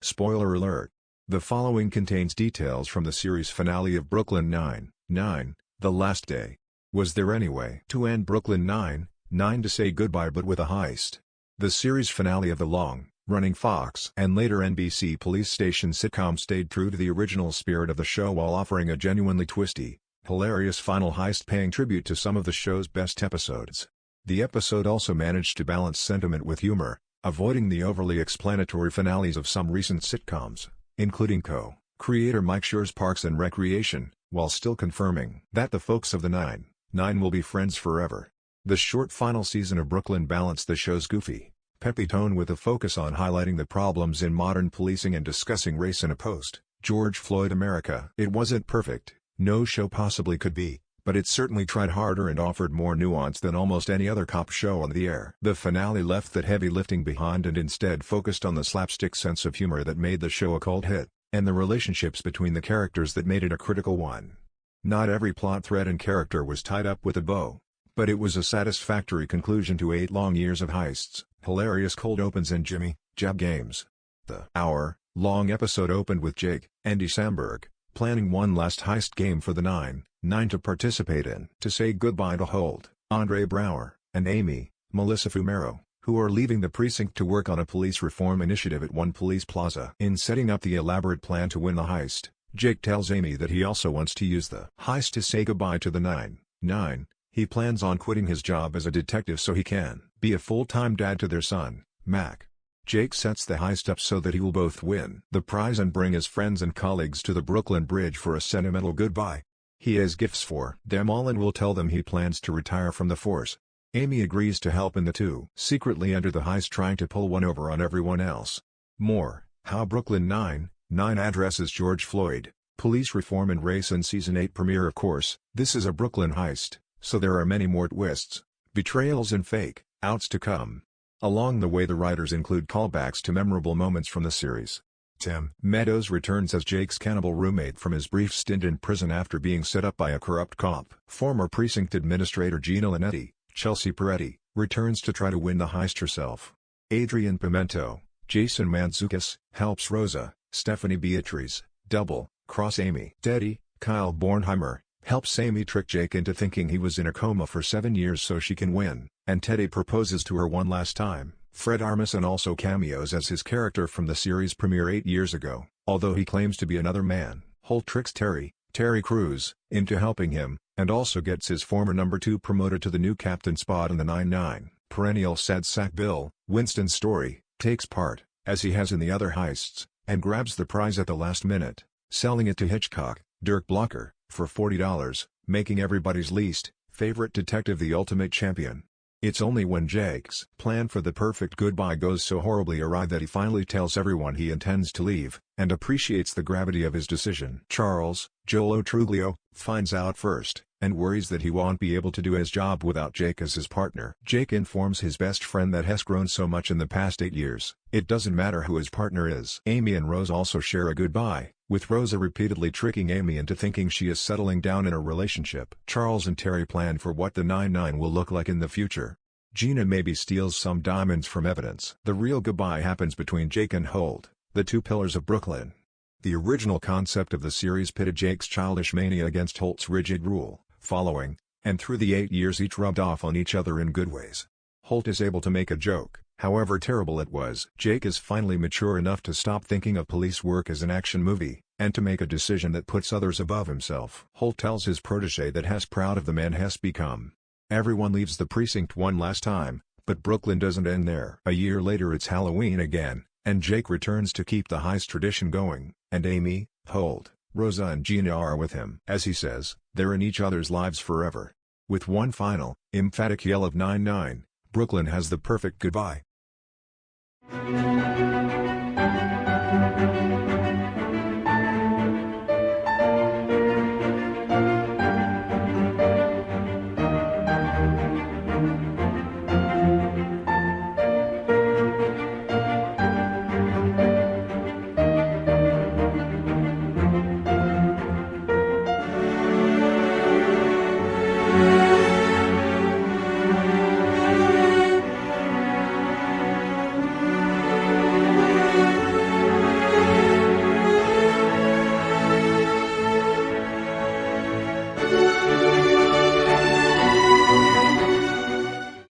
Spoiler alert. The following contains details from the series finale of Brooklyn Nine-Nine, The Last Day. Was there any way to end Brooklyn Nine-Nine to say goodbye but with a heist? The series finale of the long-running Fox and later NBC police station sitcom stayed true to the original spirit of the show while offering a genuinely twisty, hilarious final heist paying tribute to some of the show's best episodes. The episode also managed to balance sentiment with humor, avoiding the overly explanatory finales of some recent sitcoms, including co-creator Mike Schur's Parks and Recreation, while still confirming that the folks of the Nine will be friends forever. The short final season of Brooklyn balanced the show's goofy, peppy tone with a focus on highlighting the problems in modern policing and discussing race in a post-George Floyd America. It wasn't perfect, no show possibly could be, but it certainly tried harder and offered more nuance than almost any other cop show on the air. The finale left that heavy lifting behind and instead focused on the slapstick sense of humor that made the show a cult hit, and the relationships between the characters that made it a critical one. Not every plot thread and character was tied up with a bow, but it was a satisfactory conclusion to 8 long years of heists, hilarious cold opens and Jimmy Jab games. The hour-long episode opened with Jake, Andy Samberg, planning one last heist game for the Nine to participate in. To say goodbye to Holt, Andre Braugher, and Amy, Melissa Fumero, who are leaving the precinct to work on a police reform initiative at One Police Plaza. In setting up the elaborate plan to win the heist, Jake tells Amy that he also wants to use the heist to say goodbye to the Nine. He plans on quitting his job as a detective so he can be a full-time dad to their son, Mac. Jake sets the heist up so that he will both win the prize and bring his friends and colleagues to the Brooklyn Bridge for a sentimental goodbye. He has gifts for them all and will tell them he plans to retire from the force. Amy agrees to help and the two secretly enter the heist trying to pull one over on everyone else. More, how Brooklyn Nine addresses George Floyd, police reform and race in Season 8 premiere. Of course, this is a Brooklyn heist, so there are many more twists, betrayals and fake-outs to come. Along the way the writers include callbacks to memorable moments from the series. Tim Meadows returns as Jake's cannibal roommate from his brief stint in prison after being set up by a corrupt cop. Former precinct administrator Gina Linetti, Chelsea Peretti, returns to try to win the heist herself. Adrian Pimento, Jason Mantzoukas, helps Rosa, Stephanie Beatriz, double-cross Amy. Teddy, Kyle Bornheimer, helps Amy trick Jake into thinking he was in a coma for 7 years so she can win, and Teddy proposes to her one last time. Fred Armisen also cameos as his character from the series premiere 8 years ago. Although he claims to be another man, Holt tricks Terry Crews, into helping him, and also gets his former number 2 promoted to the new captain spot in the Nine. Perennial sad sack Bill Winston Story takes part, as he has in the other heists, and grabs the prize at the last minute, selling it to Hitchcock, Dirk Blocker, for $40, making everybody's least favorite detective the ultimate champion. It's only when Jake's plan for the perfect goodbye goes so horribly awry that he finally tells everyone he intends to leave, and appreciates the gravity of his decision. Charles, Joel Truglio, finds out first, and worries that he won't be able to do his job without Jake as his partner. Jake informs his best friend that has grown so much in the past 8 years, it doesn't matter who his partner is. Amy and Rose also share a goodbye, with Rosa repeatedly tricking Amy into thinking she is settling down in a relationship. Charles and Terry plan for what the Nine will look like in the future. Gina maybe steals some diamonds from evidence. The real goodbye happens between Jake and Holt, the two pillars of Brooklyn. The original concept of the series pitted Jake's childish mania against Holt's rigid rule-following, and through the 8 years each rubbed off on each other in good ways. Holt is able to make a joke, however terrible it was. Jake is finally mature enough to stop thinking of police work as an action movie, and to make a decision that puts others above himself. Holt tells his protege that Hess proud of the man Hess become. Everyone leaves the precinct one last time, but Brooklyn doesn't end there. A year later it's Halloween again, and Jake returns to keep the heist tradition going, and Amy, Holt, Rosa and Gina are with him. As he says, they're in each other's lives forever. With one final, emphatic yell of Nine, Brooklyn has the perfect goodbye.